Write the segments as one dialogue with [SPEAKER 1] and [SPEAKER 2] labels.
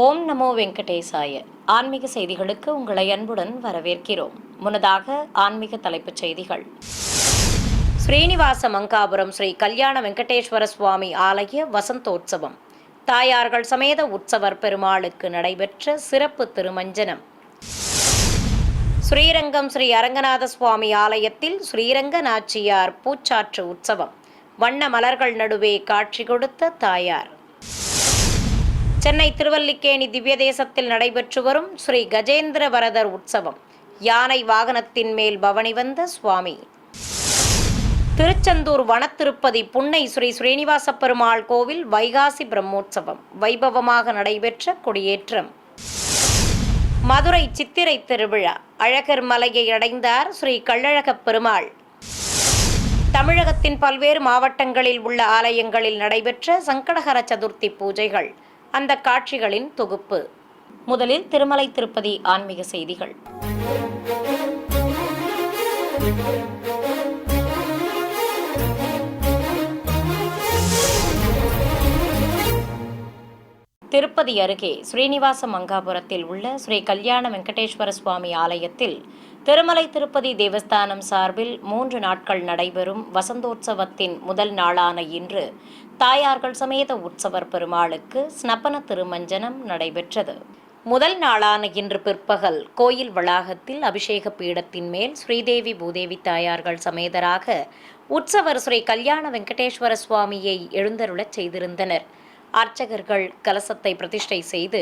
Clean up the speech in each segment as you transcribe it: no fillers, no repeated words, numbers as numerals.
[SPEAKER 1] ஓம் நமோ வெங்கடேசாய. ஆன்மீக செய்திகளுக்கு உங்களை அன்புடன் வரவேற்கிறோம். முன்னதாக ஆன்மீக தலைப்புச் செய்திகள். ஸ்ரீனிவாச மங்காபுரம் ஸ்ரீ கல்யாண வெங்கடேஸ்வர சுவாமி ஆலய வசந்தோற்சவம். தாயார்கள் சமேத உற்சவர் பெருமாளுக்கு நடைபெற்ற சிறப்பு திருமஞ்சனம். ஸ்ரீரங்கம் ஸ்ரீ அரங்கநாத சுவாமி ஆலயத்தில் ஸ்ரீரங்க நாச்சியார் பூச்சாற்று உற்சவம். வண்ண மலர்கள் நடுவே காட்சி கொடுத்த தாயார். சென்னை திருவல்லிக்கேணி திவ்ய தேசத்தில் நடைபெற்று வரும் ஸ்ரீ கஜேந்திர வரதர் உற்சவம். யானை வாகனத்தின் மேல் பவனி வந்த சுவாமி. திருச்செந்தூர் வனத்திருப்பதி புன்னை ஸ்ரீ ஸ்ரீனிவாச பெருமாள் கோவில் வைகாசி பிரம்மோற்சவம் வைபவமாக நடைபெற்ற கொடியேற்றம். மதுரை சித்திரை திருவிழா. அழகர் மலையை அடைந்தார் ஸ்ரீ கள்ளழகப் பெருமாள். தமிழகத்தின் பல்வேறு மாவட்டங்களில் உள்ள ஆலயங்களில் நடைபெற்ற சங்கடஹர சதுர்த்தி பூஜைகள். அந்த காட்சிகளின் தொகுப்பு. முதலில் திருமலை திருப்பதி ஆன்மீக செய்திகள். திருப்பதி அருகே ஸ்ரீனிவாச மங்காபுரத்தில் உள்ள ஸ்ரீ கல்யாண வெங்கடேஸ்வர சுவாமி ஆலயத்தில் திருமலை திருப்பதி தேவஸ்தானம் சார்பில் 3 நாட்கள் நடைபெறும் வசந்தோற்சவத்தின் முதல் நாளான இன்று தாயார்கள் சமேத உற்சவர் பெருமாளுக்கு ஸ்னபன திருமஞ்சனம் நடைபெற்றது. முதல் நாளான இன்று பிற்பகல் கோயில் வளாகத்தில் அபிஷேக பீடத்தின் மேல் ஸ்ரீதேவி பூதேவி தாயார்கள் சமேதராக உற்சவர் ஸ்ரீ கல்யாண வெங்கடேஸ்வர சுவாமியை எழுந்தருளச் செய்திருந்தனர். அர்ச்சகர்கள் கலசத்தை பிரதிஷ்டை செய்து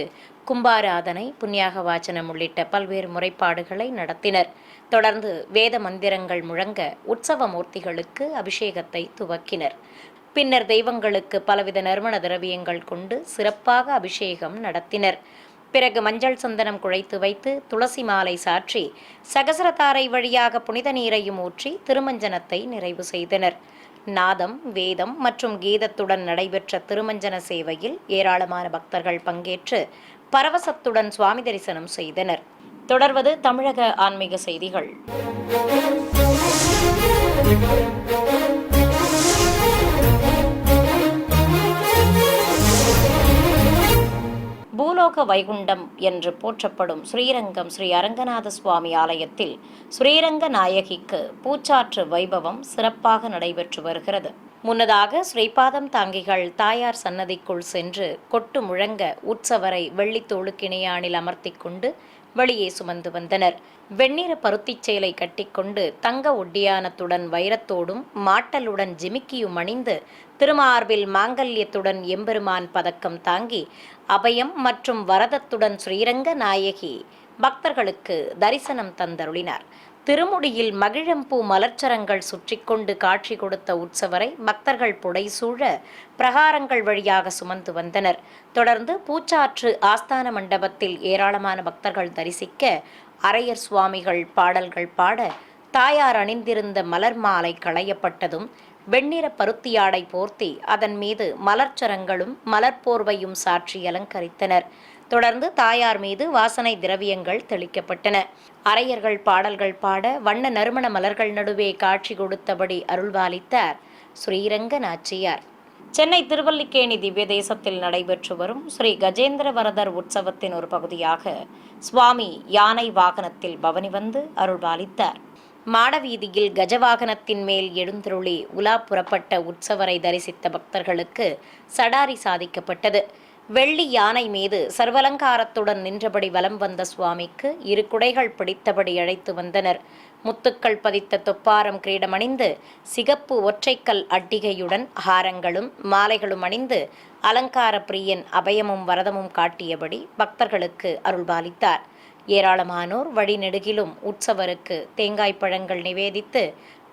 [SPEAKER 1] கும்பாராதனை, புண்ணியாக வாசனம் உள்ளிட்ட பல்வேறு முறைப்பாடுகளை நடத்தினர். தொடர்ந்து வேத மந்திரங்கள் முழங்க உற்சவ மூர்த்திகளுக்கு அபிஷேகத்தை துவக்கினர். பின்னர் தெய்வங்களுக்கு பலவித நறுமண திரவியங்கள் கொண்டு சிறப்பாக அபிஷேகம் நடத்தினர். பிறகு மஞ்சள் சந்தனம் குழைத்து வைத்து துளசி மாலை சாற்றி சகசரதாரை வழியாக புனித நீரையும் ஊற்றி திருமஞ்சனத்தை நிறைவு செய்தனர். நாதம், வேதம் மற்றும் கீதத்துடன் நடைபெற்ற திருமஞ்சன சேவையில் ஏராளமான பக்தர்கள் பங்கேற்று பரவசத்துடன் சுவாமி தரிசனம் செய்தனர். தொடர்வது தமிழக ஆன்மீக செய்திகள். பூலோக வைகுண்டம் என்று போற்றப்படும் ஸ்ரீரங்கம் ஸ்ரீ அரங்கநாத சுவாமி ஆலயத்தில் ஸ்ரீரங்க நாயகிக்கு பூச்சாற்று வைபவம் சிறப்பாக நடைபெற்று வருகிறது. முன்னதாக ஸ்ரீபாதம் தாங்கிகள் தாயார் சன்னதிக்குள் சென்று கொட்டு முழங்க உற்சவரை வெள்ளித்தோளுக்கிணையானில் அமர்த்தி கொண்டு வெளியே சுமந்து வந்தனர். வெண்ணிற பருத்திச் சேலை கட்டிக்கொண்டு தங்க ஒட்டியானத்துடன் வைரத்தோடும் மாட்டலுடன் ஜிமிக்கியும் அணிந்து திருமார்பில் மாங்கல்யத்துடன் எம்பெருமான் பதக்கம் தாங்கி அபயம் மற்றும் வரதத்துடன் ஸ்ரீரங்க நாயகி பக்தர்களுக்கு தரிசனம் தந்தருளினார். திருமுடியில் மகிழம்பூ மலர்ச்சரங்கள் சுற்றி கொண்டு காட்சி கொடுத்த உற்சவரை பக்தர்கள் புடைசூழ பிரகாரங்கள் வழியாக சுமந்து வந்தனர். தொடர்ந்து பூச்சாற்று ஆஸ்தான மண்டபத்தில் ஏராளமான பக்தர்கள் தரிசிக்க அரையர் சுவாமிகள் பாடல்கள் பாட தாயார் அணிந்திருந்த மலர் மாலை களையப்பட்டதும் வெண்ணிற பருத்தியாடை போர்த்தி அதன் மீது மலர்ச்சரங்களும் மலர்போர்வையும் சாற்றி அலங்கரித்தனர். தொடர்ந்து தாயார் மீது வாசனை திரவியங்கள் தெளிக்கப்பட்டன. அரையர்கள் பாடல்கள் பாட வண்ண நறுமண மலர்கள் நடுவே காட்சி கொடுத்தபடி அருள்பாலித்தார் ஸ்ரீரங்க நாச்சியார். சென்னை திருவல்லிக்கேணி திவ்ய தேசத்தில் நடைபெற்று வரும் ஸ்ரீ கஜேந்திர வரதர் உற்சவத்தின் ஒரு பகுதியாக சுவாமி யானை வாகனத்தில் பவனி வந்து அருள்பாலித்தார். மாடவீதியில் கஜவாகனத்தின் மேல் எழுந்தருளி உலா புறப்பட்ட உற்சவரை தரிசித்த பக்தர்களுக்கு சடாரி சாதிக்கப்பட்டது. வெள்ளி யானை மீது சர்வலங்காரத்துடன் நின்றபடி வலம் வந்த சுவாமிக்கு 2 குடைகள் பிடித்தபடி அழைத்து வந்தனர். முத்துக்கள் பதித்த தொப்பாரம் கிரீடமணிந்து சிகப்பு ஒற்றைக்கல் அட்டிகையுடன் ஹாரங்களும் மாலைகளும் அணிந்து அலங்கார பிரியன் அபயமும் வரதமும் காட்டியபடி பக்தர்களுக்கு அருள்பாலித்தார். ஏராளமானோர் வழிநெடுகிலும் உற்சவருக்கு தேங்காய் பழங்கள் நிவேதித்து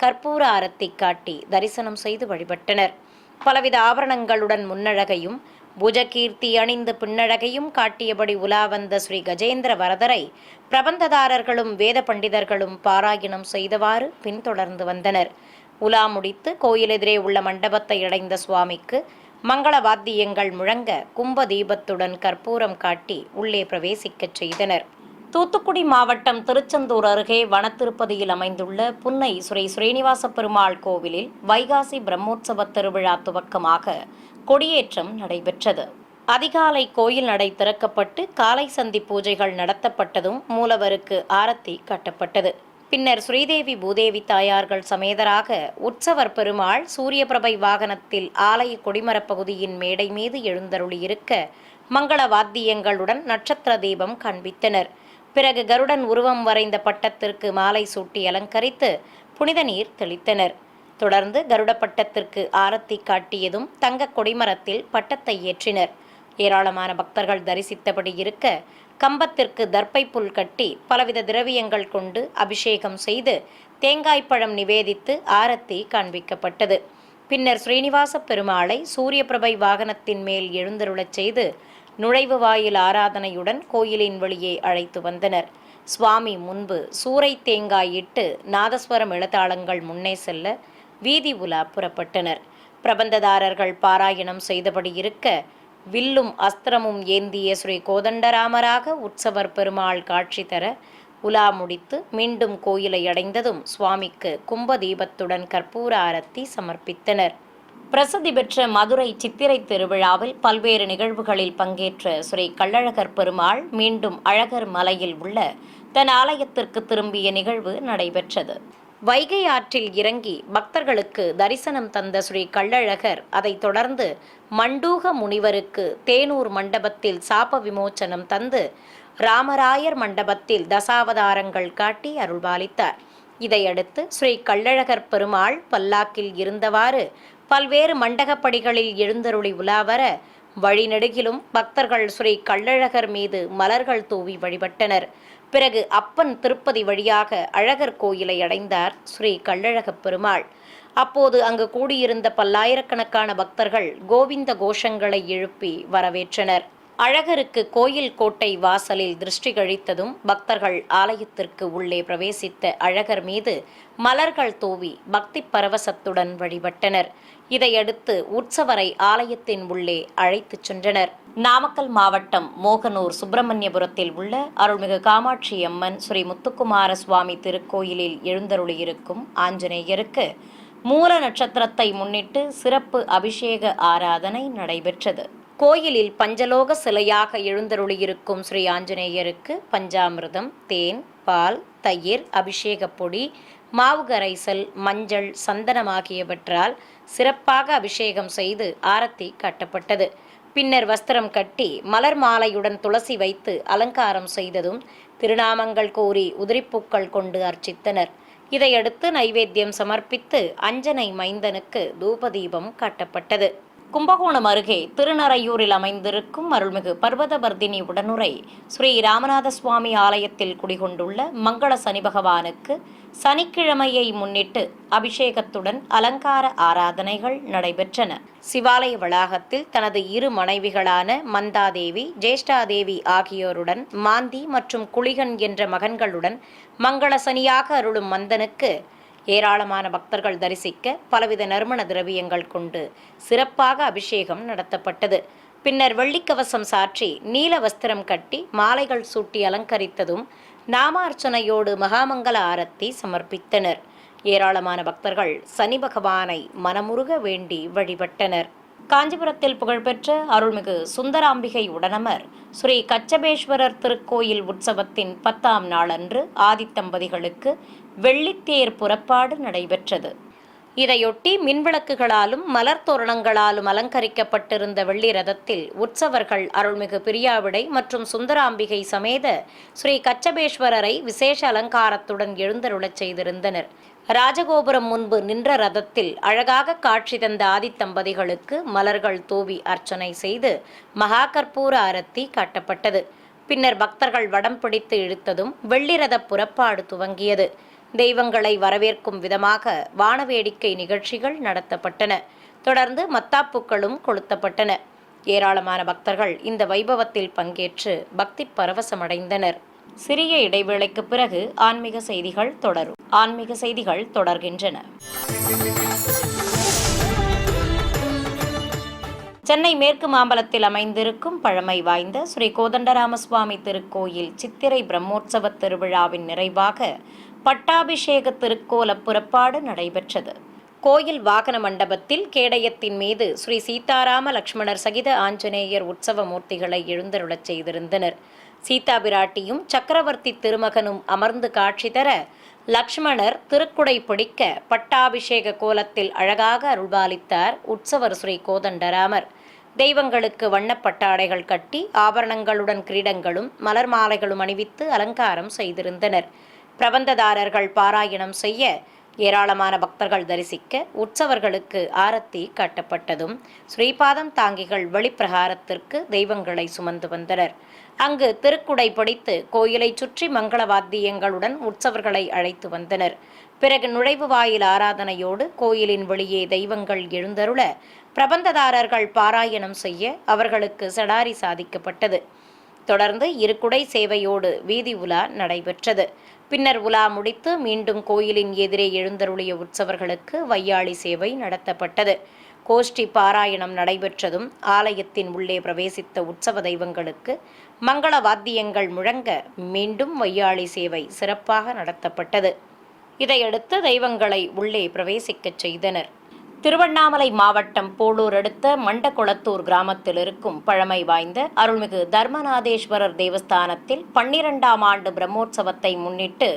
[SPEAKER 1] கற்பூர ஆரத்தி காட்டி தரிசனம் செய்து வழிபட்டனர். பலவித ஆபரணங்களுடன் முன்னழகையும் புஜகீர்த்தி அணிந்து பின்னழகையும் காட்டியபடி உலா வந்த ஸ்ரீ கஜேந்திர வரதரை பிரபந்ததாரர்களும் வேத பண்டிதர்களும் பாராயணம் செய்தவாறு பின்தொடர்ந்து வந்தனர். உலா முடித்து கோயில் எதிரே உள்ள மண்டபத்தை அடைந்த சுவாமிக்கு மங்கள வாத்தியங்கள் முழங்க கும்ப தீபத்துடன் கற்பூரம் காட்டி உள்ளே பிரவேசிக்கச் செய்தனர். தூத்துக்குடி மாவட்டம் திருச்செந்தூர் அருகே வனத்திருப்பதியில் அமைந்துள்ள புன்னை ஸ்ரீ ஸ்ரீனிவாச பெருமாள் கோவிலில் வைகாசி பிரம்மோற்சவ திருவிழா துவக்கமாக கொடியேற்றம் நடைபெற்றது. அதிகாலை கோயில் நடை திறக்கப்பட்டு காலை சந்தி பூஜைகள் நடத்தப்பட்டதும் மூலவருக்கு ஆரத்தி கட்டப்பட்டது. பின்னர் ஸ்ரீதேவி பூதேவி தாயார்கள் சமேதராக உற்சவர் பெருமாள் சூரியபிரபை வாகனத்தில் ஆலய கொடிமரப் பகுதியின் மேடை மீது எழுந்தருளியிருக்க மங்கள வாத்தியங்களுடன் நட்சத்திர தீபம் காண்பித்தனர். பிறகு கருடன் உருவம் வரைந்த பட்டத்திற்கு மாலை சூட்டி அலங்கரித்து புனித நீர் தெளித்தனர். தொடர்ந்து கருட பட்டத்திற்கு ஆரத்தி காட்டியதும் தங்க கொடிமரத்தில் பட்டத்தை ஏற்றினர். ஏராளமான பக்தர்கள் தரிசித்தபடி இருக்க கம்பத்திற்கு தர்ப்பை புல் கட்டி பலவித திரவியங்கள் கொண்டு அபிஷேகம் செய்து தேங்காய்ப்பழம் நிவேதித்து ஆரத்தி காண்பிக்கப்பட்டது. பின்னர் ஸ்ரீனிவாச பெருமாளை சூரியபிரபை வாகனத்தின் மேல் எழுந்தருளச் செய்து நுழைவு வாயில் ஆராதனையுடன் கோயிலின் வெளியே அழைத்து வந்தனர். சுவாமி முன்பு சூறை தேங்காய் இட்டு நாதஸ்வரம் எழுத்தாளங்கள் முன்னே செல்ல வீதி உலா புறப்பட்டனர். பிரபந்ததாரர்கள் பாராயணம் செய்தபடி இருக்க வில்லும் அஸ்திரமும் ஏந்திய ஸ்ரீ கோதண்டராமராக உற்சவர் பெருமாள் காட்சி தர உலா முடித்து மீண்டும் கோயிலை அடைந்ததும் சுவாமிக்கு கும்ப தீபத்துடன் கற்பூர ஆரத்தி சமர்ப்பித்தனர். பிரசித்தி பெற்ற மதுரை சித்திரை திருவிழாவில் பல்வேறு நிகழ்வுகளில் பங்கேற்ற ஸ்ரீ கள்ளழகர் பெருமாள் மீண்டும் அழகர் மலையில் உள்ள தன் ஆலயத்திற்கு திரும்பிய நிகழ்வு நடைபெற்றது. வைகை ஆற்றில் இறங்கி பக்தர்களுக்கு தரிசனம் தந்த ஸ்ரீ கள்ளழகர் அதைத் தொடர்ந்து மண்டூக முனிவருக்கு தேனூர் மண்டபத்தில் சாப விமோச்சனம் தந்து ராமராயர் மண்டபத்தில் தசாவதாரங்கள் காட்டி அருள்பாலித்தார். இதையடுத்து ஸ்ரீ கள்ளழகர் பெருமாள் பல்லாக்கில் இருந்தவாறு பல்வேறு மண்டகப்படிகளில் எழுந்தருளி உலாவர வழிநெடுகிலும் பக்தர்கள் ஸ்ரீ கள்ளழகர் மீது மலர்கள் தூவி வழிபட்டனர். பிறகு அப்பன் திருப்பதி வழியாக அழகர் கோயிலை அடைந்தார் ஸ்ரீ கள்ளழகப் பெருமாள். அப்போது அங்கு கூடியிருந்த பல்லாயிரக்கணக்கான பக்தர்கள் கோவிந்த கோஷங்களை எழுப்பி வரவேற்றனர். அழகருக்கு கோயில் கோட்டை வாசலில் திருஷ்டி கழித்ததும் பக்தர்கள் ஆலயத்திற்கு உள்ளே பிரவேசித்த அழகர் மீது மலர்கள் தூவி பக்தி பரவசத்துடன் வழிபட்டனர். இதையடுத்து உற்சவரை ஆலயத்தின் உள்ளே அழைத்துச் சென்றனர். நாமக்கல் மாவட்டம் மோகனூர் சுப்பிரமணியபுரத்தில் உள்ள அருள்மிகு காமாட்சி அம்மன் ஸ்ரீ முத்துக்குமார சுவாமி திருக்கோயிலில் எழுந்தருளியிருக்கும் ஆஞ்சநேயருக்கு மூல நட்சத்திரத்தை முன்னிட்டு சிறப்பு அபிஷேக ஆராதனை நடைபெற்றது. கோயிலில் பஞ்சலோக சிலையாக எழுந்தருளியிருக்கும் ஸ்ரீ ஆஞ்சநேயருக்கு பஞ்சாமிர்தம், தேன், பால், தயிர், அபிஷேகப் பொடி, மாவு கரைசல், மஞ்சள், சந்தனம் ஆகியவற்றால் சிறப்பாக அபிஷேகம் செய்து ஆரத்தி காட்டப்பட்டது. பின்னர் வஸ்திரம் கட்டி மலர் மாலையுடன் துளசி வைத்து அலங்காரம் செய்ததும் திருநாமங்கள் கூறி உதிரிப்பூக்கள் கொண்டு அர்ச்சித்தனர். இதையடுத்து நைவேத்தியம் சமர்ப்பித்து அஞ்சனை மைந்தனுக்கு தூபதீபம் காட்டப்பட்டது. கும்பகோணம் அருகே திருநறையூரில் அமைந்திருக்கும் அருள்மிகு பர்வதவர்தினி உடனுரை ஸ்ரீ ராமநாத சுவாமி ஆலயத்தில் குடிகொண்டுள்ள மங்கள சனி பகவானுக்கு சனிக்கிழமையை முன்னிட்டு அபிஷேகத்துடன் அலங்கார ஆராதனைகள் நடைபெற்றன. சிவாலய வளாகத்தில் தனது இரு மனைவிகளான மந்தாதேவி, ஜேஷ்டாதேவி ஆகியோருடன் மாந்தி மற்றும் குளிகன் என்ற மகன்களுடன் மங்கள சனியாக அருளும் மந்தனுக்கு ஏராளமான பக்தர்கள் தரிசிக்க பலவித நறுமண திரவியங்கள் கொண்டு சிறப்பாக அபிஷேகம் நடத்தப்பட்டது. பின்னர் வெள்ளிக்கவசம் சாற்றி நீல வஸ்திரம் கட்டி மாலைகள் சூட்டி அலங்கரித்ததும் நாமார்ச்சனையோடு மகாமங்கல ஆரத்தி சமர்ப்பித்தனர். ஏராளமான பக்தர்கள் சனி பகவானை மனமுருக வேண்டி வழிபட்டனர். காஞ்சிபுரத்தில் புகழ்பெற்ற அருள்மிகு சுந்தராம்பிகை உடனமர் ஸ்ரீ கச்சபேஸ்வரர் திருக்கோயில் உற்சவத்தின் 10ஆம் நாளன்று ஆதித்தம்பதிகளுக்கு வெள்ளித்தேர் புறப்பாடு நடைபெற்றது. இதையொட்டி மின்விளக்குகளாலும் மலர் தோரணங்களாலும் அலங்கரிக்கப்பட்டிருந்த வெள்ளி ரதத்தில் உற்சவர்கள் அருள்மிகு பிரியாவிடை மற்றும் சுந்தராம்பிகை சமேத ஸ்ரீ கச்சபேஸ்வரரை விசேஷ அலங்காரத்துடன் எழுந்தருளச் செய்திருந்தனர். ராஜகோபுரம் முன்பு நின்ற ரதத்தில் அழகாக காட்சி தந்த ஆதித்தம்பதிகளுக்கு மலர்கள் தூவி அர்ச்சனை செய்து மகா கற்பூர ஆரத்தி காட்டப்பட்டது. பின்னர் பக்தர்கள் வடம் பிடித்து இழுத்ததும் வெள்ளிரத புறப்பாடு துவங்கியது. தெய்வங்களை வரவேற்கும் விதமாக வானவேடிக்கை நிகழ்ச்சிகள் நடத்தப்பட்டன. தொடர்ந்து மத்தாப்புக்களும் கொளுத்தப்பட்டன. ஏராளமான பக்தர்கள் இந்த வைபவத்தில் பங்கேற்று பக்தி பரவசமடைந்தனர். சிறிய இடைவேளைக்கு பிறகு ஆன்மீக செய்திகள் தொடரும். ஆன்மீக செய்திகள் தொடர்கின்றன. சென்னை மேற்கு மாம்பலத்தில் அமைந்திருக்கும் பழமை வாய்ந்த ஸ்ரீ கோதண்டராமசுவாமி திருக்கோயில் சித்திரை பிரம்மோற்சவ திருவிழாவின் நிறைவாக பட்டாபிஷேக திருக்கோல புறப்பாடு நடைபெற்றது. கோயில் வாகன மண்டபத்தில் கேடயத்தின் மீது ஸ்ரீ சீதாராம லட்சுமணர் சகித ஆஞ்சநேயர் உற்சவ மூர்த்திகளை எழுந்தருளச் செய்திருந்தனர். சீதா பிராட்டியும் சக்கரவர்த்தி திருமகனும் அமர்ந்து காட்சி தர லக்ஷ்மணர் திருக்குடை பிடிக்க பட்டாபிஷேக கோலத்தில் அழகாக அருள்பாலித்தார் உற்சவர் ஸ்ரீ கோதண்டராமர். தெய்வங்களுக்கு வண்ணப்பட்டாடைகள் கட்டி ஆபரணங்களுடன் கிரீடங்களும் மலர் மாலைகளும் அணிவித்து அலங்காரம் செய்திருந்தனர். பிரபந்ததாரர்கள் பாராயணம் செய்ய ஏராளமான பக்தர்கள் தரிசிக்க உற்சவர்களுக்கு ஆரத்தி காட்டப்பட்டதும் ஸ்ரீபாதம் தாங்கிகள் வெளிப்பிரகாரத்திற்கு தெய்வங்களை சுமந்து வந்தனர். அங்கு திருக்குடை பிடித்து கோயிலை சுற்றி மங்கள வாத்தியங்களுடன் உற்சவர்களை அழைத்து வந்தனர். பிறகு நுழைவு வாயில் ஆராதனையோடு கோயிலின் வெளியே தெய்வங்கள் எழுந்தருள பிரபந்ததாரர்கள் பாராயணம் செய்ய அவர்களுக்கு சடாரி சாதிக்கப்பட்டது. தொடர்ந்து இருகுடை சேவையோடு வீதி உலா நடைபெற்றது. பின்னர் உலா முடித்து மீண்டும் கோயிலின் எதிரே எழுந்தருளிய உற்சவர்களுக்கு வையாளி சேவை நடத்தப்பட்டது. கோஷ்டி பாராயணம் நடைபெற்றதும் ஆலயத்தின் உள்ளே பிரவேசித்த உற்சவ தெய்வங்களுக்கு மங்கள வாத்தியங்கள் முழங்க மீண்டும் வையாளி சேவை சிறப்பாக நடத்தப்பட்டது. இதையடுத்து தெய்வங்களை உள்ளே பிரவேசிக்கச் செய்தனர். திருவண்ணாமலை மாவட்டம் போளூர் அடுத்த மண்டகுளத்தூர் கிராமத்தில் இருக்கும் பழமை வாய்ந்த அருள்மிகு தர்மநாதேஸ்வரர் தேவஸ்தானத்தில் 12ஆம் ஆண்டு பிரம்மோற்சவத்தை முன்னிட்டு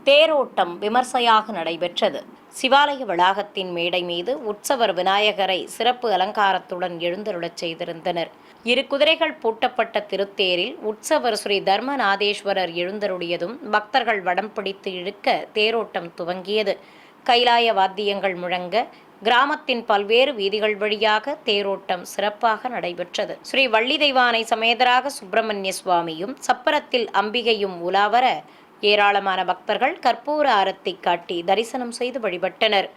[SPEAKER 1] தேரோட்டம் விமர்சையாக நடைபெற்றது. சிவாலய வளாகத்தின் மேடை மீது உற்சவர் விநாயகரை சிறப்பு அலங்காரத்துடன் எழுந்தருளச் செய்திருந்தனர். 2 குதிரைகள் பூட்டப்பட்ட திருத்தேரில் உற்சவர் ஸ்ரீ தர்மநாதேஸ்வரர் எழுந்தருளியதும் பக்தர்கள் வடம் பிடித்து இழுக்க தேரோட்டம் துவங்கியது. கைலாய வாத்தியங்கள் முழங்க கிராமத்தின் பல்வேறு வீதிகள் வழியாக தேரோட்டம் சிறப்பாக நடைபெற்றது. ஸ்ரீ வள்ளி தெய்வானை சமேதராக சுப்பிரமணிய சுவாமியும் சப்பரத்தில் அம்பிகையும் உலாவர ஏராளமான பக்தர்கள் கற்பூர ஆரத்தி காட்டி தரிசனம் செய்து வழிபட்டனர்.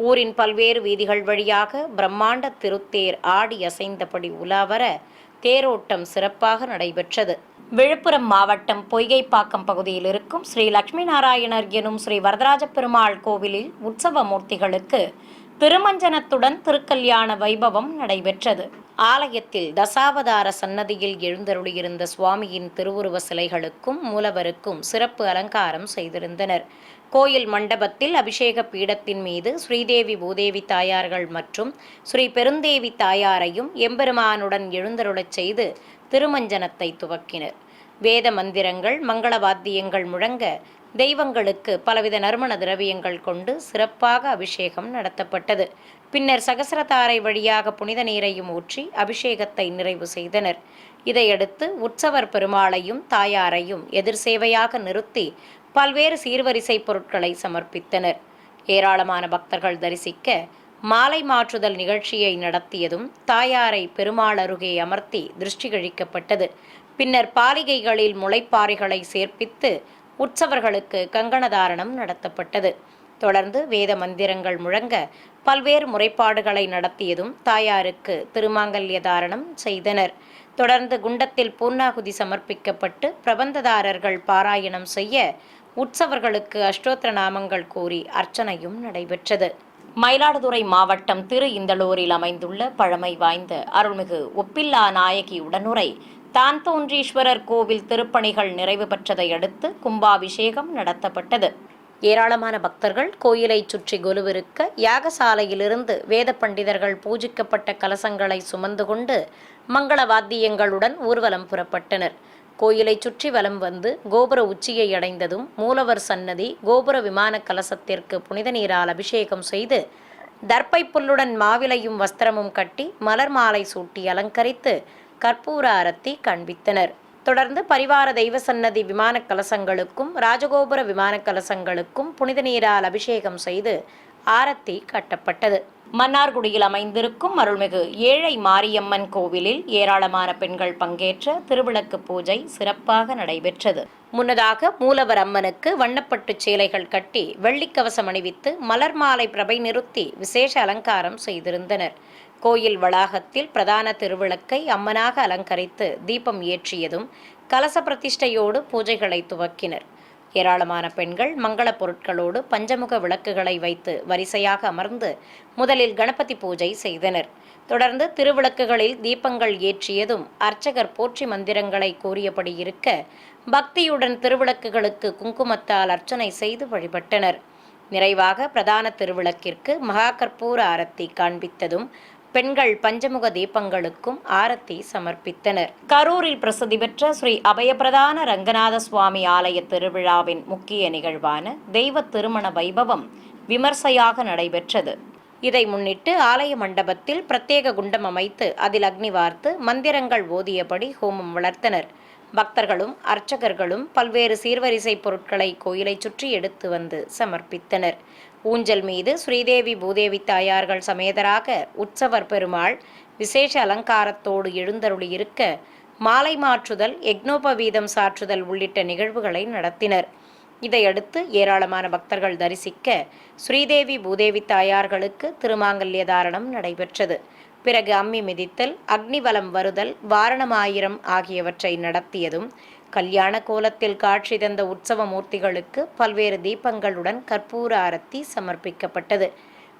[SPEAKER 1] ஊரின் பல்வேறு வீதிகள் வழியாக பிரம்மாண்ட திருத்தேர் ஆடி அசைந்தபடி உலாவர தேரோட்டம் சிறப்பாக நடைபெற்றது. விழுப்புரம் மாவட்டம் பொய்கைப்பாக்கம் பகுதியில் இருக்கும் ஸ்ரீ லட்சுமி நாராயணர் எனும் ஸ்ரீ வரதராஜ பெருமாள் கோவிலில் உற்சவ மூர்த்திகளுக்கு திருமஞ்சனத்துடன் திருக்கல்யாண வைபவம் நடைபெற்றது. ஆலயத்தில் தசாவதார சன்னதியில் எழுந்தருளியிருந்த சுவாமியின் திருவுருவ சிலைகளுக்கும் மூலவருக்கும் சிறப்பு அலங்காரம் செய்திருந்தனர். கோயில் மண்டபத்தில் அபிஷேக பீடத்தின் மீது ஸ்ரீதேவி பூதேவி தாயார்கள் மற்றும் ஸ்ரீ பெருந்தேவி தாயாரையும் எம்பெருமானுடன் எழுந்தருளச் செய்து திருமஞ்சனத்தை துவக்கினர். வேத மந்திரங்கள் மங்கள வாத்தியங்கள் முழங்க தெய்வங்களுக்கு பலவித நறுமண திரவியங்கள் கொண்டு சிறப்பாக அபிஷேகம் நடத்தப்பட்டது. பின்னர் சகசரதாரை வழியாக புனித நீரையும் ஊற்றி அபிஷேகத்தை நிறைவு செய்தனர். இதையடுத்து உற்சவர் பெருமாளையும் தாயாரையும் எதிர் சேவையாக நிறுத்தி பல்வேறு சீர்வரிசை பொருட்களை சமர்ப்பித்தனர். ஏராளமான பக்தர்கள் தரிசிக்க மாலை மாற்றுதல் நிகழ்ச்சியை நடத்தியதும் தாயாரை பெருமாள் அருகே அமர்த்தி திருஷ்டி கழிக்கப்பட்டது. பின்னர் பாலிகைகளில் முளைப்பாறைகளை சேர்ப்பித்து உற்சவர்களுக்கு கங்கணதாரணம் நடத்தப்பட்டது. தொடர்ந்து வேத மந்திரங்கள் முழங்க பல்வேறு முறைப்பாடுகளை நடத்தியதும் தாயாருக்கு திருமாங்கல்ய தாரணம் செய்தனர். தொடர்ந்து குண்டத்தில் பூர்ணாகுதி சமர்ப்பிக்கப்பட்டு பிரபந்ததாரர்கள் பாராயணம் செய்ய உற்சவர்களுக்கு அஷ்டோத்திர நாமங்கள் கூறி அர்ச்சனையும் நடைபெற்றது. மயிலாடுதுறை மாவட்டம் திரு இந்தளூரில் அமைந்துள்ள பழமை வாய்ந்த அருள்மிகு ஒப்பில்லா நாயகி உடனுரை தான்தோன்றீஸ்வரர் கோவில் திருப்பணிகள் நிறைவு பெற்றதை அடுத்து கும்பாபிஷேகம் நடத்தப்பட்டது. ஏராளமான பக்தர்கள் கோயிலை சுற்றி கொலுவிருக்க யாகசாலையிலிருந்து வேத பண்டிதர்கள் பூஜிக்கப்பட்ட கலசங்களை சுமந்து கொண்டு மங்கள வாத்தியங்களுடன் ஊர்வலம் புறப்பட்டனர். கோயிலை சுற்றி வலம் வந்து கோபுர உச்சியை அடைந்ததும் மூலவர் சன்னதி கோபுர விமான கலசத்திற்கு புனித நீரால் அபிஷேகம் செய்து தர்ப்பை புல்லுடன் மாவிலையும் வஸ்திரமும் கட்டி மலர் மாலை சூட்டி அலங்கரித்து கற்பூர ஆரத்தி காண்பித்தனர். தொடர்ந்து பரிவார தெய்வ சன்னதி விமான கலசங்களுக்கும் ராஜகோபுர விமான கலசங்களுக்கும் புனித நீரால் அபிஷேகம் செய்து ஆரத்தி காட்டப்பட்டது. மன்னார்குடியில் அமைந்திருக்கும் அருள்மிகு ஏழை மாரியம்மன் கோவிலில் ஏராளமான பெண்கள் பங்கேற்ற திருவிளக்கு பூஜை சிறப்பாக நடைபெற்றது. முன்னதாக மூலவர் அம்மனுக்கு வண்ணப்பட்டு சேலைகள் கட்டி வெள்ளிக்கவசம் அணிவித்து மலர் மாலை பிரபை நிறுத்தி விசேஷ அலங்காரம் செய்திருந்தனர். கோயில் வளாகத்தில் பிரதான திருவிளக்கை அம்மனாக அலங்கரித்து தீபம் ஏற்றியதும் கலச பிரதிஷ்டையோடு பூஜைகளை துவக்கினர். ஏராளமான பெண்கள் மங்கள பொருட்களோடு பஞ்சமுக விளக்குகளை வைத்து வரிசையாக அமர்ந்து முதலில் கணபதி பூஜை செய்தனர். தொடர்ந்து திருவிளக்குகளில் தீபங்கள் ஏற்றியதும் அர்ச்சகர் போற்றி மந்திரங்களை கூறியபடி இருக்க பக்தியுடன் திருவிளக்குகளுக்கு குங்குமத்தால் அர்ச்சனை செய்து வழிபட்டனர். நிறைவாக பிரதான திருவிளக்கிற்கு மகா கற்பூர ஆரத்தி காண்பித்ததும் பெண்கள் பஞ்சமுக தீபங்களுக்கும் ஆரத்தி சமர்ப்பித்தனர். கரூரில் பிரசித்தி பெற்ற ஸ்ரீ அபயபிரதான ரங்கநாத சுவாமி ஆலய திருவிழாவின் முக்கிய நிகழ்வான தெய்வ திருமண வைபவம் விமர்சையாக நடைபெற்றது. இதை முன்னிட்டு ஆலய மண்டபத்தில் பிரத்யேக குண்டம் அமைத்து அதில் அக்னி வார்த்து மந்திரங்கள் ஓதியபடி ஹோமம் வளர்த்தனர். பக்தர்களும் அர்ச்சகர்களும் பல்வேறு சீர்வரிசை பொருட்களை கோயிலை சுற்றி எடுத்து வந்து சமர்ப்பித்தனர். ஊஞ்சல் மீது ஸ்ரீதேவி பூதேவி தாயார்கள் சமேதராக உற்சவர் பெருமாள் விசேஷ அலங்காரத்தோடு எழுந்தருளியிருக்க மாலை மாற்றுதல், யக்னோபவீதம் சாற்றுதல் உள்ளிட்ட நிகழ்வுகளை நடத்தினர். இதையடுத்து ஏராளமான பக்தர்கள் தரிசிக்க ஸ்ரீதேவி பூதேவி தாயார்களுக்கு திருமாங்கல்ய தாரணம் நடைபெற்றது. பிறகு அம்மி மிதித்தல், அக்னிவலம் வருதல், வாரணமாயிரம் ஆகியவற்றை நடத்தியதும் கல்யாண கோலத்தில் காட்சி தந்த உற்சவ மூர்த்திகளுக்கு பல்வேறு தீபங்களுடன் கற்பூர ஆரத்தி சமர்ப்பிக்கப்பட்டது.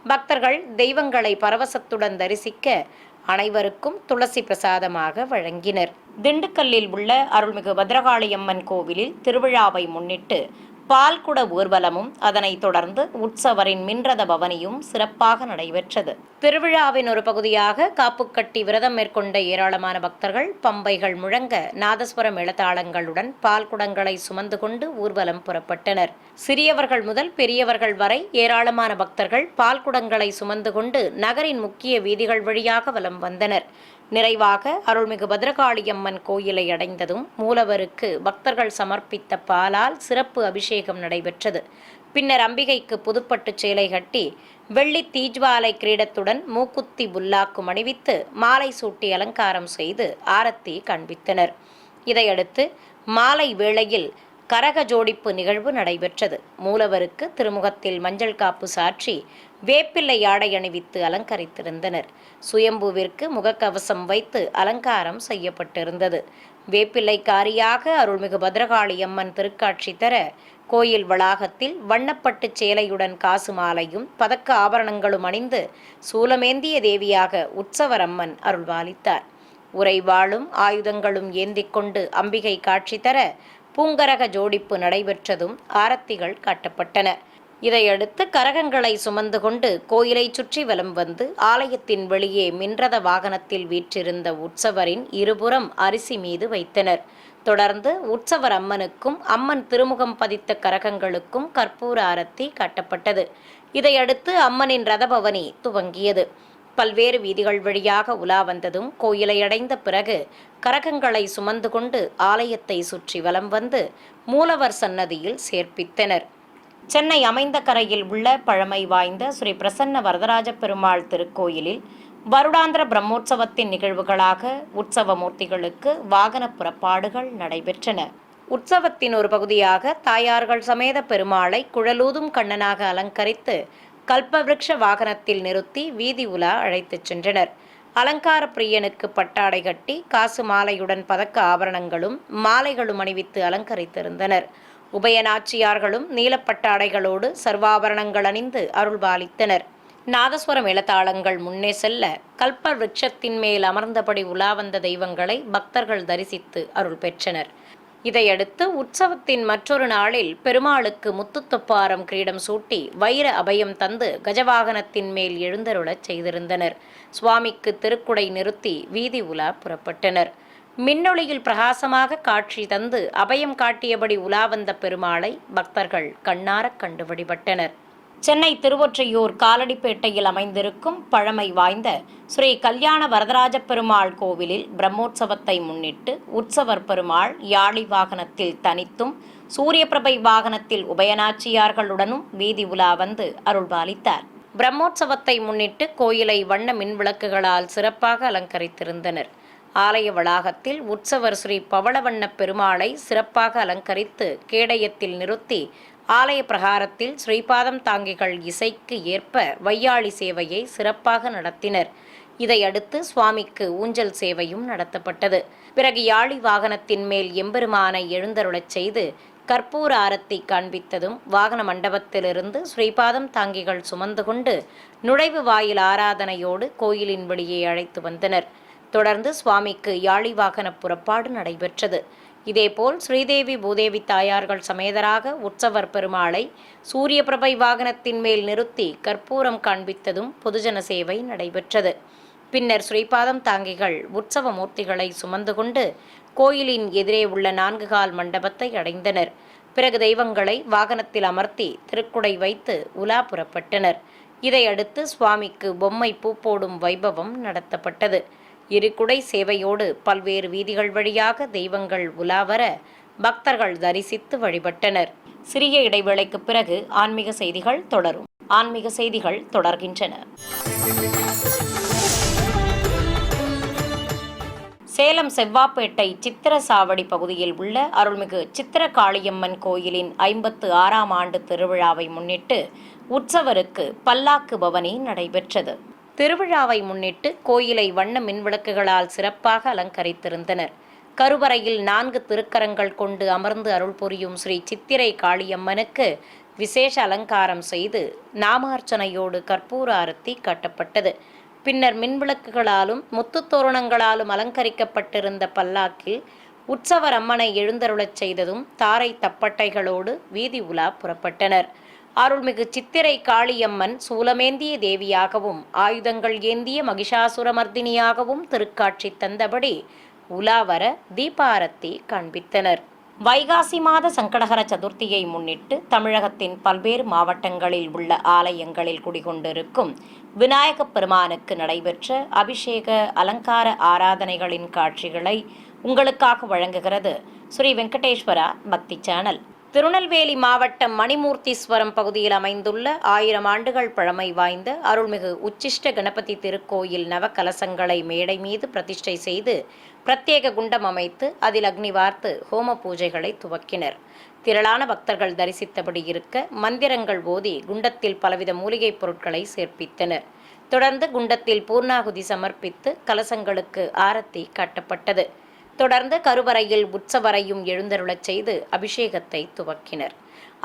[SPEAKER 1] பக்தர்கள் தெய்வங்களை பரவசத்துடன் தரிசிக்க அனைவருக்கும் துளசி பிரசாதமாக வழங்கினர். திண்டுக்கல்லில் உள்ள அருள்மிகு பத்ரகாளியம்மன் கோவிலில் திருவிழாவை முன்னிட்டு பால்குட ஊர்வலமும் அதனைத் தொடர்ந்து உற்சவரின் மின்ரத பவனியும் சிறப்பாக நடைபெற்றது. திருவிழாவின் ஒரு பகுதியாக காப்புக்கட்டி விரதம் மேற்கொண்ட ஏராளமான பக்தர்கள் பம்பைகள் முழங்க நாதஸ்வர மேளதாளங்களுடன் பால்குடங்களை சுமந்து கொண்டு ஊர்வலம் புறப்பட்டனர். சிறியவர்கள் முதல் பெரியவர்கள் வரை ஏராளமான பக்தர்கள் பால்குடங்களை சுமந்து கொண்டு நகரின் முக்கிய வீதிகள் வழியாக வலம் வந்தனர். நிறைவாக அருள்மிகு பத்ரகாளியம்மன் கோயிலை அடைந்ததும் மூலவருக்கு பக்தர்கள் சமர்ப்பித்த பாலால் சிறப்பு அபிஷேகம் நடைபெற்றது. பின்னர் அம்பிகைக்கு புதுப்பட்டு சேலை கட்டி வெள்ளி தீஜ்வாலை கிரீடத்துடன் மூக்குத்தி புல்லாக்கும் அணிவித்து மாலை சூட்டி அலங்காரம் செய்து ஆரத்தி காண்பித்தனர். இதையடுத்து மாலை வேளையில் கரக ஜோடிப்பு நிகழ்வு நடைபெற்றது. மூலவருக்கு திருமுகத்தில் மஞ்சள் காப்பு சாற்றி வேப்பிள்ளை ஆடை அணிவித்து அலங்கரித்திருந்தனர். சுயம்புவிற்கு முகக்கவசம் வைத்து அலங்காரம் செய்யப்பட்டிருந்தது. வேப்பிள்ளைக்காரியாக அருள்மிகு பத்ரகாளியம்மன் திருக்காட்சி தர கோயில் வளாகத்தில் வண்ணப்பட்டு சேலையுடன் காசு மாலையும் பதக்க ஆபரணங்களும் அணிந்து சூலமேந்திய தேவியாக உற்சவரம்மன் அருள்பாலித்தார். உறைவாளும் ஆயுதங்களும் ஏந்திக் கொண்டு அம்பிகை காட்சி தர பூங்கரக ஜோடிப்பு நடைபெற்றதும் ஆரத்திகள் காட்டப்பட்டன. இதையடுத்து கரகங்களை சுமந்து கொண்டு கோயிலை சுற்றி வலம் வந்து ஆலயத்தின் வெளியே மின்ரத வாகனத்தில் வீற்றிருந்த உற்சவரின் இருபுறம் அரிசி மீது வைத்தனர். தொடர்ந்து உற்சவர் அம்மனுக்கும் அம்மன் திருமுகம் பதித்த கரகங்களுக்கும் கற்பூர ஆரத்தி காட்டப்பட்டது. இதையடுத்து அம்மனின் ரதபவனி துவங்கியது. பல்வேறு வீதிகள் வழியாக உலா வந்ததும் கோயிலை அடைந்த பிறகு கரகங்களை சுமந்து கொண்டு ஆலயத்தை சுற்றி வலம் வந்து மூலவர் சன்னதியில் சேர்ப்பித்தனர். சென்னை அமைந்த கரையில் உள்ள பழமை வாய்ந்த ஸ்ரீ பிரசன்ன வரதராஜ பெருமாள் திருக்கோயிலில் வருடாந்திர பிரம்மோற்சவத்தின் நிகழ்வுகளாக உற்சவ மூர்த்திகளுக்கு வாகன புறப்பாடுகள் நடைபெற்றன. உற்சவத்தின் ஒரு பகுதியாக தாயார்கள் சமேத பெருமாளை குழலூதும் கண்ணனாக அலங்கரித்து கல்பவிருக்ஷ வாகனத்தில் நிறுத்தி வீதி உலா அழைத்துச் சென்றனர். அலங்கார பிரியனுக்கு பட்டாடை கட்டி காசு மாலையுடன் பதக்க ஆபரணங்களும் மாலைகளும் அணிவித்து அலங்கரித்திருந்தனர். உபயநாச்சியார்களும் நீலப்பட்டாடைகளோடு சர்வாபரணங்கள் அணிந்து அருள்பாலித்தனர். நாதஸ்வர மேளதாளங்கள் முன்னே செல்ல கல்ப விருட்சத்தின் மேல் அமர்ந்தபடி உலா வந்த தெய்வங்களை பக்தர்கள் தரிசித்து அருள் பெற்றனர். இதையடுத்து உற்சவத்தின் மற்றொரு நாளில் பெருமாளுக்கு முத்துத்தொப்பாரம் கிரீடம் சூட்டி வைர அபயம் தந்து கஜவாகனத்தின் மேல் எழுந்தருளச் செய்திருந்தனர். சுவாமிக்கு திருக்குடை நிறுத்தி வீதி உலா புறப்பட்டனர். மின்னொளியில் பிரகாசமாக காட்சி தந்து அபயம் காட்டியபடி உலா வந்த பெருமாளை பக்தர்கள் கண்ணாரக் கண்டு வழிபட்டனர். சென்னை திருவொற்றையூர் காலடிப்பேட்டையில் அமைந்திருக்கும் பழமை வாய்ந்த ஸ்ரீ கல்யாண வரதராஜ பெருமாள் கோவிலில் பிரம்மோற்சவத்தை முன்னிட்டு உற்சவர் பெருமாள் யாழி வாகனத்தில் தனித்தும் சூரியபிரபை வாகனத்தில் உபயநாச்சியார்களுடனும் வீதி உலா வந்து அருள்பாலித்தார். பிரம்மோற்சவத்தை முன்னிட்டு கோயிலை வண்ண மின்விளக்குகளால் சிறப்பாக அலங்கரித்திருந்தனர். ஆலய வளாகத்தில் உற்சவர் ஸ்ரீ பவளவண்ண பெருமாளை சிறப்பாக அலங்கரித்து கேடயத்தில் நிறுத்தி ஆலய பிரகாரத்தில் ஸ்ரீபாதம் தாங்கிகள் இசைக்கு ஏற்ப வையாளி சேவையை சிறப்பாக நடத்தினர். இதையடுத்து சுவாமிக்கு ஊஞ்சல் சேவையும் நடத்தப்பட்டது. பிறகு யாழி வாகனத்தின் மேல் எம்பெருமானை எழுந்தருளச் செய்து கற்பூர ஆரத்தி காண்பித்ததும் வாகன மண்டபத்திலிருந்து ஸ்ரீபாதம் தாங்கிகள் சுமந்து கொண்டு நுழைவு வாயில் ஆராதனையோடு கோயிலின் வெளியே அழைத்து வந்தனர். தொடர்ந்து சுவாமிக்கு யாழி வாகன புறப்பாடு நடைபெற்றது. இதேபோல் ஸ்ரீதேவி பூதேவி தாயார்கள் சமேதராக உற்சவர் பெருமாளை சூரிய பிரபை வாகனத்தின் மேல் நிறுத்தி கற்பூரம் காண்பித்ததும் பொதுஜன சேவை நடைபெற்றது. பின்னர் ஸ்ரீபாதம் தாங்கிகள் உற்சவ மூர்த்திகளை சுமந்து கொண்டு கோயிலின் எதிரே உள்ள 4 கால் மண்டபத்தை அடைந்தனர். பிறகு தெய்வங்களை வாகனத்தில் அமர்த்தி திருக்குடை வைத்து உலா புறப்பட்டனர். இதையடுத்து சுவாமிக்கு பொம்மை பூ போடும் வைபவம் நடத்தப்பட்டது. இருகுடை சேவையோடு பல்வேறு வீதிகள் வழியாக தெய்வங்கள் உலாவர பக்தர்கள் தரிசித்து வழிபட்டனர். சிறிய இடைவேளைக்கு பிறகு ஆன்மீக செய்திகள் தொடரும். ஆன்மீக செய்திகள் தொடர்கின்றன. சேலம் செவ்வாப்பேட்டை சித்திர சாவடி பகுதியில் உள்ள அருள்மிகு சித்திர காளியம்மன் கோயிலின் 56ஆம் ஆண்டு திருவிழாவை முன்னிட்டு உற்சவருக்கு பல்லாக்கு பவனி நடைபெற்றது. திருவிழாவை முன்னிட்டு கோயிலை வண்ண மின்விளக்குகளால் சிறப்பாக அலங்கரித்திருந்தனர். கருவறையில் 4 திருக்கரங்கள் கொண்டு அமர்ந்து அருள் புரியும் ஸ்ரீ சித்திரை காளியம்மனுக்கு விசேஷ அலங்காரம் செய்து நாமார்ச்சனையோடு கற்பூர ஆரத்தி காட்டப்பட்டது. பின்னர் மின்விளக்குகளாலும் முத்துத்தோரணங்களாலும் அலங்கரிக்கப்பட்டிருந்த பல்லாக்கில் உற்சவர் அம்மனை எழுந்தருளச் செய்ததும் தாரை தப்பட்டைகளோடு வீதி உலா புறப்பட்டனர். அருள்மிகு சித்திரை காளியம்மன் சூலமேந்திய தேவியாகவும் ஆயுதங்கள் ஏந்திய மகிஷாசுரமர்தினியாகவும் திருக்காட்சி தந்தபடி உலாவர தீபாரத்தி காண்பித்தனர். வைகாசி மாத சங்கடகர சதுர்த்தியை முன்னிட்டு தமிழகத்தின் பல்வேறு மாவட்டங்களில் உள்ள ஆலயங்களில் குடிகொண்டிருக்கும் விநாயகப் பெருமானுக்கு நடைபெற்ற அபிஷேக அலங்கார ஆராதனைகளின் காட்சிகளை உங்களுக்காக வழங்குகிறது ஸ்ரீ வெங்கடேஸ்வரா பக்தி சேனல். திருநெல்வேலி மாவட்டம் மணிமூர்த்தீஸ்வரம் பகுதியில் அமைந்துள்ள 1000 ஆண்டுகள் பழமை வாய்ந்த அருள்மிகு உச்சிஷ்ட கணபதி திருக்கோயில் நவகலசங்களை மேடை மீது பிரதிஷ்டை செய்து பிரத்யேக குண்டம் அமைத்து அதில் அக்னி வார்த்து ஹோம பூஜைகளை துவக்கினர். திரளான பக்தர்கள் தரிசித்தபடி இருக்க மந்திரங்கள் ஓதி குண்டத்தில் பலவித மூலிகைப் பொருட்களை சேர்ப்பித்தனர். தொடர்ந்து குண்டத்தில் பூர்ணாகுதி சமர்ப்பித்து கலசங்களுக்கு ஆரத்தி காட்டப்பட்டது. தொடர்ந்து கருவறையில் உற்சவரையும் எழுந்தருளச் செய்து அபிஷேகத்தை துவக்கினர்.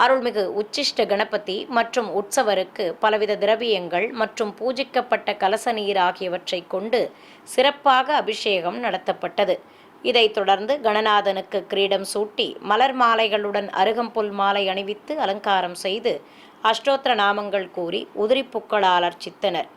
[SPEAKER 1] அருள்மிகு உச்சிஷ்ட கணபதி மற்றும் உற்சவருக்கு பலவித திரவியங்கள் மற்றும் பூஜிக்கப்பட்ட கலச நீர் ஆகியவற்றை கொண்டு சிறப்பாக அபிஷேகம் நடத்தப்பட்டது. இதைத் தொடர்ந்து கணநாதனுக்கு கிரீடம் சூட்டி மலர் மாலைகளுடன் அருகம்புல் மாலை அணிவித்து அலங்காரம் செய்து அஷ்டோத்திர நாமங்கள் கூறி உதிரிப்பூக்களால் அர்ச்சித்தனர்.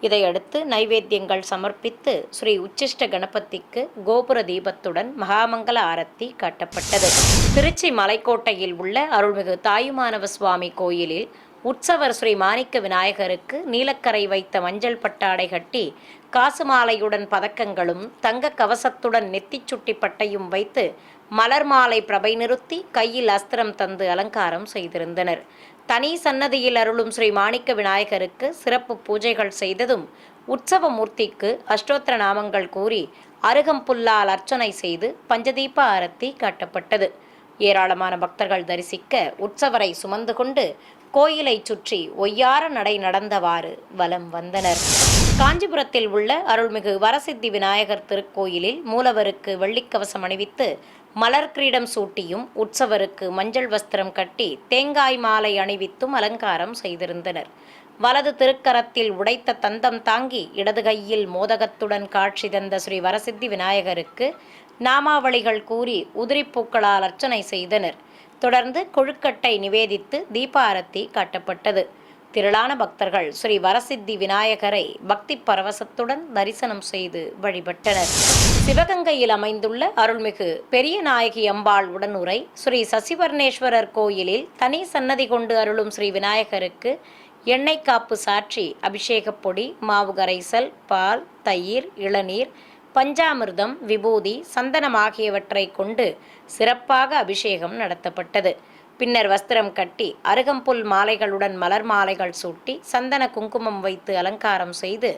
[SPEAKER 1] இதையடுத்து நைவேத்தியங்கள் சமர்ப்பித்து ஸ்ரீ உச்சிஷ்ட கணபதிக்கு கோபுர தீபத்துடன் மகாமங்கல ஆரத்தி காட்டப்பட்டது. திருச்சி மலைக்கோட்டையில் உள்ள அருள்மிகு தாயுமானவ சுவாமி கோயிலில் உற்சவர் ஸ்ரீ மாணிக்க விநாயகருக்கு நீலக்கரை வைத்த மஞ்சள் பட்டாடை கட்டி காசு மாலையுடன் பதக்கங்களும் தங்க கவசத்துடன் நெத்திச்சுட்டி பட்டையும் வைத்து மலர் மாலை பிரபை நிறுத்தி கையில் அஸ்திரம் தந்து அலங்காரம் செய்திருந்தனர். தனி சன்னதியில் அருளும் ஸ்ரீ மாணிக்க விநாயகருக்கு சிறப்பு பூஜைகள் செய்ததும் உற்சவ மூர்த்திக்கு அஷ்டோத்திர நாமங்கள் கூறி அருகம்புல்லால் அர்ச்சனை செய்து பஞ்சதீப ஆரத்தி காட்டப்பட்டது. ஏராளமான பக்தர்கள் தரிசிக்க உற்சவரை சுமந்து கொண்டு கோயிலை சுற்றி ஒய்யார நடை நடந்தவாறு வலம் வந்தனர். காஞ்சிபுரத்தில் உள்ள அருள்மிகு வரசித்தி விநாயகர் திருக்கோயிலில் மூலவருக்கு வெள்ளிக்கவசம் அணிவித்து மலர் கிரீடம் சூட்டியும் உற்சவருக்கு மஞ்சள் வஸ்திரம் கட்டி தேங்காய் மாலை அணிவித்தும் அலங்காரம் செய்திருந்தனர். வலது திருக்கரத்தில் உடைத்த தந்தம் தாங்கி இடது கையில் மோதகத்துடன் காட்சி தந்த ஸ்ரீ வரசித்தி விநாயகருக்கு நாமாவளிகள் கூறி உதிரிப்பூக்களால் அர்ச்சனை செய்தனர். தொடர்ந்து கொழுக்கட்டை நிவேதித்து தீபாரத்தி காட்டப்பட்டது. திரளான பக்தர்கள் ஸ்ரீ வரசித்தி விநாயகரை பக்தி பரவசத்துடன் தரிசனம் செய்து வழிபட்டனர். சிவகங்கையில் அமைந்துள்ள அருள்மிகு பெரிய நாயகி அம்பாள் உடனுரை ஸ்ரீ சசிவர்ணேஸ்வரர் கோயிலில் தனி சன்னதி கொண்டு அருளும் ஸ்ரீ விநாயகருக்கு எண்ணெய் காப்பு சாற்றி அபிஷேகப் பொடி, மாவு கரைசல், பால், தயிர், இளநீர், பஞ்சாமிர்தம், விபூதி, சந்தனம் ஆகியவற்றை கொண்டு சிறப்பாக அபிஷேகம் நடத்தப்பட்டது. பின்னர் வஸ்திரம் கட்டி அருகம்புல் மாலைகளுடன் மலர் மாலைகள் சூட்டி சந்தன குங்குமம் வைத்து அலங்காரம் செய்து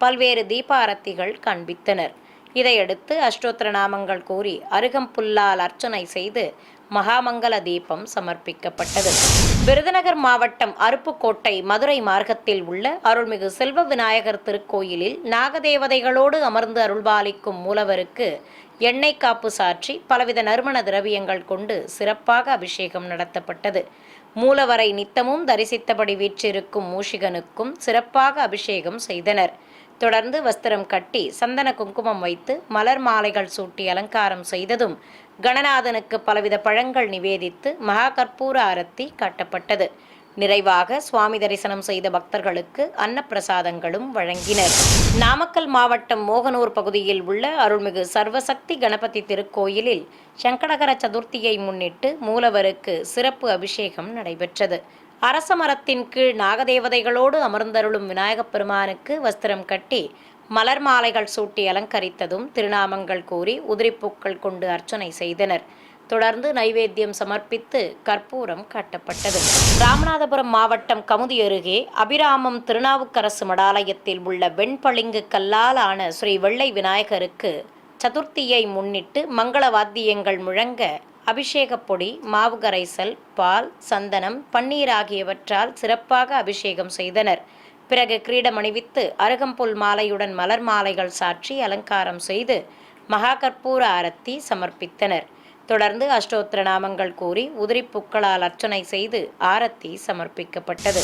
[SPEAKER 1] பல்வேறு தீபாரத்திகள் காண்பித்தனர். இதையடுத்து அஷ்டோத்திர நாமங்கள் கூறி அருகம்புல்லால் அர்ச்சனை செய்து மகாமங்கல தீபம் சமர்ப்பிக்கப்பட்டது. விருதுநகர் மாவட்டம் அருப்புக்கோட்டை மதுரை மார்க்கத்தில் உள்ள அருள்மிகு செல்வ விநாயகர் திருக்கோயிலில் நாகதேவதைகளோடு அமர்ந்து அருள்பாலிக்கும் மூலவருக்கு எண்ணெய் காப்பு சாற்றி பலவித நறுமண திரவியங்கள் கொண்டு சிறப்பாக அபிஷேகம் நடத்தப்பட்டது. மூலவரை நித்தமும் தரிசித்தபடி வீற்றிருக்கும் மூஷிகனுக்கும் சிறப்பாக அபிஷேகம் செய்தனர். தொடர்ந்து வஸ்திரம் கட்டி சந்தன குங்குமம் வைத்து மலர் மாலைகள் சூட்டி அலங்காரம் செய்ததும் கணநாதனுக்கு பலவித பழங்கள் நிவேதித்து மகா கற்பூர ஆரத்தி காட்டப்பட்டது. நிறைவாக சுவாமி தரிசனம் செய்த பக்தர்களுக்கு அன்னப்பிரசாதங்களும் வழங்கினர். நாமக்கல் மாவட்டம் மோகனூர் பகுதியில் உள்ள அருள்மிகு சர்வசக்தி கணபதி திருக்கோயிலில் சங்கடகர சதுர்த்தியை முன்னிட்டு மூலவருக்கு சிறப்பு அபிஷேகம் நடைபெற்றது. அரச மரத்தின் கீழ் நாகதேவதைகளோடு அமர்ந்தருளும் விநாயகப் பெருமானுக்கு வஸ்திரம் கட்டி மலர் மாலைகள் சூட்டி அலங்கரித்ததும் திருநாமங்கள் கூறி உதிரிப்பூக்கள் கொண்டு அர்ச்சனை செய்தனர். தொடர்ந்து நைவேத்தியம் சமர்ப்பித்து கற்பூரம் காட்டப்பட்டது. ராமநாதபுரம் மாவட்டம் கமுதி அருகே அபிராமம் திருநாவுக்கரசு மடாலயத்தில் உள்ள வெண்பளிங்கு கல்லால் ஆன ஸ்ரீ வெள்ளை விநாயகருக்கு சதுர்த்தியை முன்னிட்டு மங்கள வாத்தியங்கள் முழங்க அபிஷேகப் பொடி, மாவு கரைசல், பால், சந்தனம், பன்னீர் ஆகியவற்றால் சிறப்பாக அபிஷேகம் செய்தனர். பிறகு கிரீடம் அணிவித்து அருகம்புல் மாலையுடன் மலர் மாலைகள் சாற்றி அலங்காரம் செய்து மகா கற்பூர ஆரத்தி சமர்ப்பித்தனர். தொடர்ந்து அஷ்டோத்திர நாமங்கள் கூறி உதிரிப்பூக்களால் அர்ச்சனை செய்து ஆரத்தி சமர்ப்பிக்கப்பட்டது.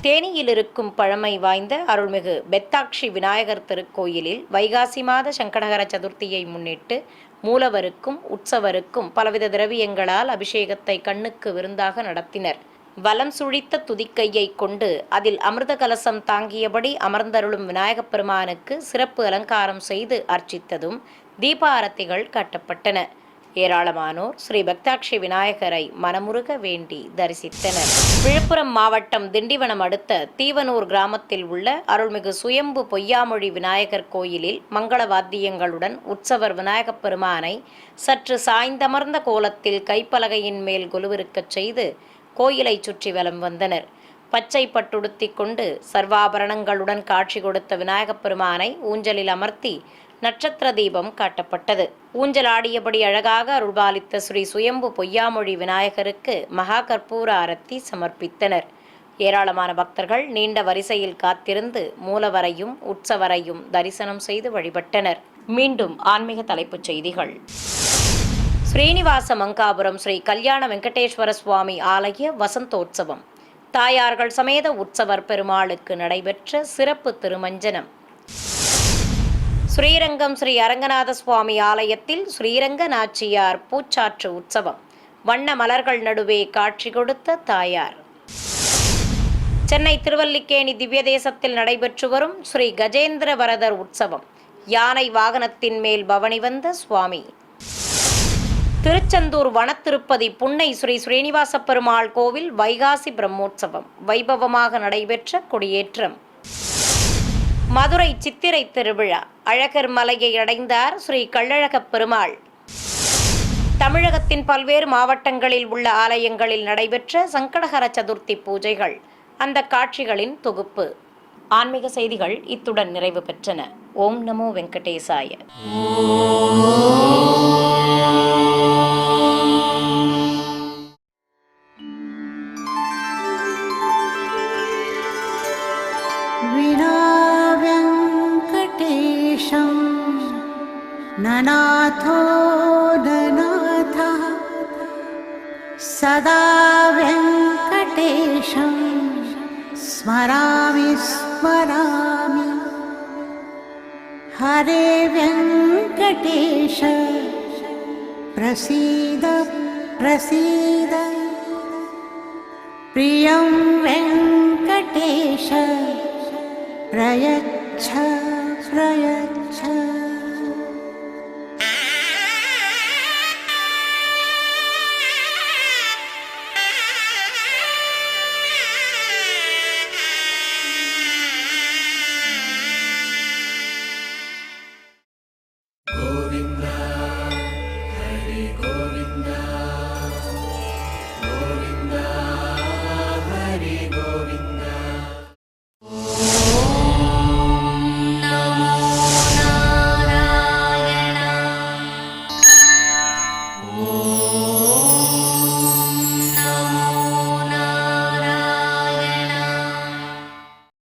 [SPEAKER 1] தேனியில் இருக்கும் பழமை வாய்ந்த அருள்மிகு பெத்தாட்சி விநாயகர் திருக்கோயிலில் வைகாசி மாத சங்கடகர சதுர்த்தியை முன்னிட்டு மூலவருக்கும் உற்சவருக்கும் பலவித திரவியங்களால் அபிஷேகத்தை கண்ணுக்கு விருந்தாக நடத்தினர். வலம் சுழித்த துதிக்கையை கொண்டு அதில் அமிர்த கலசம் தாங்கியபடி அமர்ந்தருளும் விநாயகப் பெருமானுக்கு சிறப்பு அலங்காரம் செய்து அர்ச்சித்ததும் தீபாரத்திகள் காட்டப்பட்டன. ஏராளமானோர் ஸ்ரீ பக்தாட்சி விநாயகரை மனமுருக வேண்டி தரிசித்தனர். விழுப்புரம் மாவட்டம் திண்டிவனம் அடுத்த தீவனூர் கிராமத்தில் உள்ள அருள்மிகு சுயம்பு பொய்யாமொழி விநாயகர் கோயிலில் மங்கள வாத்தியங்களுடன் உற்சவர் விநாயகப் பெருமானை சற்று சாய்ந்தமர்ந்த கோலத்தில் கைப்பலகையின் மேல் கொலுவிருக்கச் செய்து கோயிலை சுற்றி வலம் வந்தனர். பச்சை பட்டுடுத்தி கொண்டு சர்வாபரணங்களுடன் காட்சி கொடுத்த விநாயகப் பெருமானை ஊஞ்சலில் அமர்த்தி நட்சத்திர தீபம் காட்டப்பட்டது. ஊஞ்சலாடியபடி அழகாக அருள்பாலித்த ஸ்ரீ சுயம்பு பொய்யாமொழி விநாயகருக்கு மகா கற்பூர ஆரத்தி சமர்ப்பித்தனர். ஏராளமான பக்தர்கள் நீண்ட வரிசையில் காத்திருந்து மூலவரையும் உற்சவரையும் தரிசனம் செய்து வழிபட்டனர். மீண்டும் ஆன்மீக தலைப்புச் செய்திகள். ஸ்ரீனிவாச மங்காபுரம் ஸ்ரீ கல்யாண வெங்கடேஸ்வர சுவாமி ஆலய வசந்தோற்சவம். தாயார்கள் சமேத உற்சவர் பெருமாளுக்கு நடைபெற்ற சிறப்பு திருமஞ்சனம். ஸ்ரீரங்கம் ஸ்ரீ அரங்கநாத சுவாமி ஆலயத்தில் ஸ்ரீரங்க நாச்சியார் பூச்சாற்று உற்சவம். வண்ண மலர்கள் நடுவே காட்சி கொடுத்த தாயார். சென்னை திருவல்லிக்கேணி திவ்ய தேசத்தில் நடைபெற்று வரும் ஸ்ரீ கஜேந்திர வரதர் உற்சவம். யானை வாகனத்தின் மேல் பவனி வந்த சுவாமி. திருச்செந்தூர் வனத்திருப்பதி புன்னை ஸ்ரீ ஸ்ரீனிவாச பெருமாள் கோவில் வைகாசி பிரம்மோற்சவம் வைபவமாக நடைபெற்ற கொடியேற்றம். மதுரை சித்திரை திருவிழா. அழகர் மலையை அடைந்தார் ஸ்ரீ கள்ளழகப் பெருமாள். தமிழகத்தின் பல்வேறு மாவட்டங்களில் உள்ள ஆலயங்களில் நடைபெற்ற சங்கடகர சதுர்த்தி பூஜைகள், அந்த காட்சிகளின் தொகுப்பு. ஆன்மீக செய்திகள் இத்துடன் நிறைவு பெற்றன. ஓம் நமோ வெங்கடேசாய.
[SPEAKER 2] ननाथो ननाथः सदा वेङ्कटेशं स्मरामि स्मरामि. हरे वेङ्कटेश प्रसीद प्रसीद. प्रियं वेङ्कटेश प्रयच्छ प्रयच्छ.